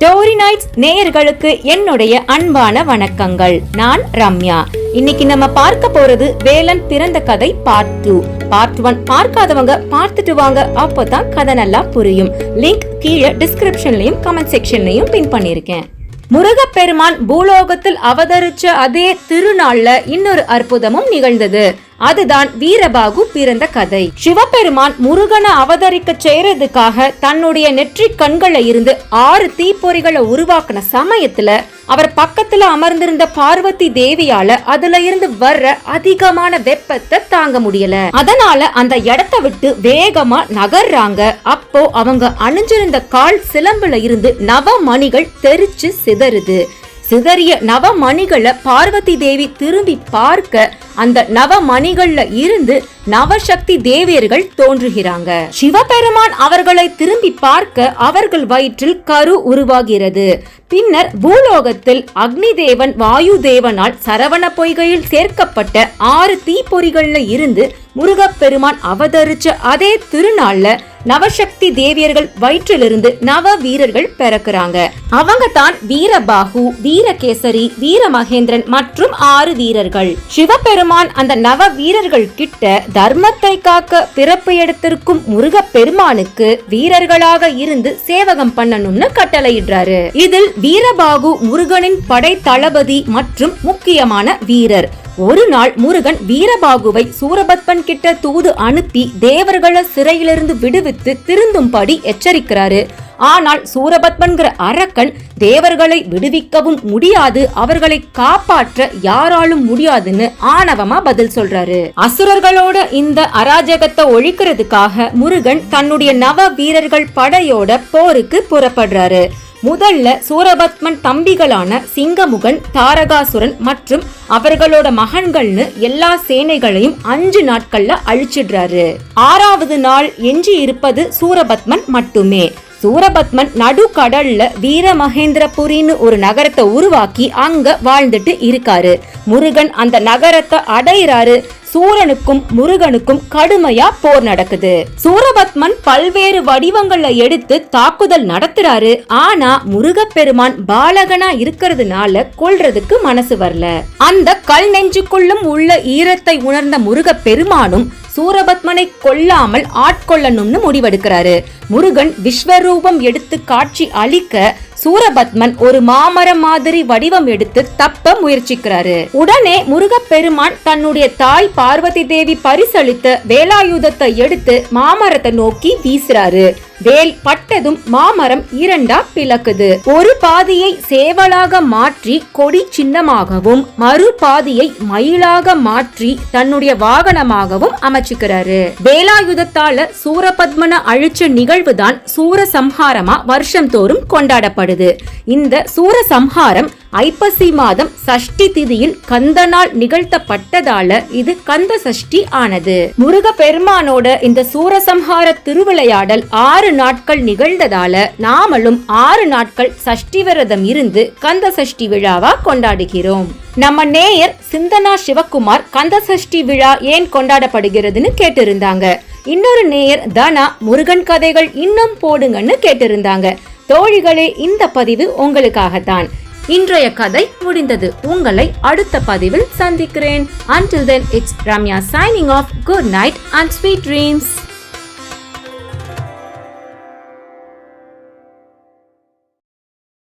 Story nights நேயர்களுக்கு என்னுடைய அன்பான வணக்கங்கள். நான் ரம்யா. இன்னைக்கு நம்ம பார்க்க போறது வேலன் பிறந்த கதை பார்ட் 2. பார்ட் 1 பார்க்காதவங்க பார்த்துட்டு வாங்க, அப்பதான் கதை நல்லா புரியும். லிங்க் கீழே டிஸ்கிரிப்ஷன்லயும் கமெண்ட் செக்ஷன்லயும் பின் பண்ணிருக்கேன். முருகப்பெருமான் பூலோகத்தில் அவதரிச்ச அதே திருநாள்ல இன்னொரு அற்புதமும் நிகழ்ந்தது. அதுதான் வீரபாகு பிறந்த கதை. சிவபெருமான் முருகனை அவதரிக்க செய்யறதுக்காக தன்னுடைய நெற்றி கண்களை இருந்து 6 தீப்பொறிகளை உருவாக்கின சமயத்துல அவர் பக்கத்துல அமர்ந்திருந்த பார்வதி தேவியால அதுல இருந்து வர்ற அதிகமான வெப்பத்தை தாங்க முடியல. அதனால அந்த இடத்தை விட்டு வேகமா நகர்றாங்க. அப்போ அவங்க அணிஞ்சிருந்த கால் சிலம்புல இருந்து நவமணிகள் தெரிச்சு சிதறுது. சிதறிய நவமணிகளை பார்வதி தேவி திரும்பி பார்க்க அந்த நவமணிகள்ல இருந்து நவசக்தி தேவியர்கள் தோன்றுகிறாங்க. சிவபெருமான் அவர்களை திரும்பி பார்க்க அவர்கள் வயிற்றில் கரு உருவாகிறது. பின்னர் பூலோகத்தில் அக்னி தேவன் வாயு தேவனால் சரவண பொய்கையில் சேர்க்கப்பட்ட 6 தீப்பொறிகள்ல இருந்து முருகப்பெருமான் அவதரிச்ச அதே திருநாள்ல நவசக்தி தேவியர்கள் வயிற்றிலிருந்து நவ வீரர்கள் பிறக்கிறாங்க. அவங்க தான் வீரபாகு, வீரகேசரி, வீரமகேந்திரன் மற்றும் 6 வீரர்கள். சிவபெருமான் அந்த நவ வீரர்கள் கிட்ட தர்மத்தை காக்க பிறப்பு எடுத்திருக்கும் முருகப்பெருமானுக்கு வீரர்களாக இருந்து சேவகம் பண்ணணும்னு கட்டளையிடுறாரு. இதில் வீரபாகு முருகனின் படை தளபதி மற்றும் முக்கியமான வீரர். ஒரு நாள் முருகன் வீரபாகுவை சூரபத்மன் கிட்ட தூது அனுப்பி தேவர்களை சிறையிலிருந்து விடுவித்து திருந்தும்படி எச்சரிக்கிறாரு. ஆனால் சூரபத்மன்கிற அரக்கன் தேவர்களை விடுவிக்கவும் முடியாது, அவர்களை காப்பாற்ற யாராலும் முடியாதுன்னு ஆணவமா பதில் சொல்றாரு. அசுரர்களோட இந்த அராஜகத்தை ஒழிக்கிறதுக்காக முருகன் தன்னுடைய நவ வீரர்கள் படையோட போருக்கு புறப்படுறாரு. முதல்ல சூரபத்மன் தம்பிகளான சிங்கமுகன், தாரகாசுரன் மற்றும் அவர்களோட மகன்கள்னு எல்லா சேனைகளையும் 5 நாட்கள்ல அழிச்சிடுறாரு. 6வது நாள் எஞ்சி இருப்பது சூரபத்மன் மட்டுமே. சூரபத்மன் நடுக்கடல்ல வீரமகேந்திரபுரின்னு ஒரு நகரத்தை உருவாக்கி அங்க வாழ்ந்துட்டு இருக்காரு. முருகன் அந்த நகரத்தை அடையிறாரு. சூரனுக்கும் முருகனுக்கும் கடுமையா போர் நடக்குது. சூரபத்மன் பல்வேறு வடிவங்கள்ல எடுத்து தாக்குதல் நடத்துறாரு. ஆனா முருகப்பெருமான் பாலகனா இருக்கிறதுனால கொல்றதுக்கு மனசு வரல. அந்த கல் நெஞ்சுக்குள்ளும் உள்ள ஈரத்தை உணர்ந்த முருகப்பெருமானும் சூரபத்மனை கொல்லாமல் ஆட்கொள்ளணும்னு முடிவெடுக்கிறாரு. முருகன் விஸ்வரூபம் எடுத்து காட்சி அளிக்க சூரபத்மன் ஒரு மாமரம் மாதிரி வடிவம் எடுத்து தப்ப முயற்சிக்கிறாரு. உடனே முருகப்பெருமான் தன்னுடைய தாய் பார்வதி தேவி பரிசளித்த வேலாயுதத்தை எடுத்து மாமரத்தை நோக்கி வீசுறாரு. வேல் பட்டதும் மாமரம் 2ஆ பிளக்குது. ஒரு பாதியை சேவலாக மாற்றி கொடி சின்னமாகவும் மறு பாதியை மயிலாக மாற்றி தன்னுடைய வாகனமாகவும் அமைச்சுக்கிறாரு. வேலாயுதத்தால சூரபத்மனை அழிச்ச நிகழ்வுதான் சூரசம்ஹாரமா வருஷம் தோறும் கொண்டாடப்படுது. இந்த சூரசம்ஹாரம் ஐப்பசி மாதம் சஷ்டி திதியில் கந்தனால் நிகழ்த்தப்பட்டதால இது கந்த சஷ்டி ஆனது. முருகப்பெருமானோட இந்த சூரசம்ஹார திருவிளையாடல் 6 நாட்கள் நிகழ்ந்ததால நாமளும் 6 நாட்கள் சஷ்டி விரதம் இருந்து கந்த சஷ்டி விழாவா கொண்டாடுகிறோம். நம்ம நேயர் சிந்தனா சிவகுமார் கந்த சஷ்டி விழா ஏன் கொண்டாடப்படுகிறதுன்னு கேட்டிருந்தாங்க. இன்னொரு நேயர் தனா முருகன் கதைகள் இன்னும் போடுங்கன்னு கேட்டிருந்தாங்க. தோழிகளே, இந்த பதிவு உங்களுக்காகத்தான். இன்றைய கதை முடிந்தது. உங்களை அடுத்த பதிவில் சந்திக்கிறேன். Until then, it's Ramya signing off. Good night and sweet dreams.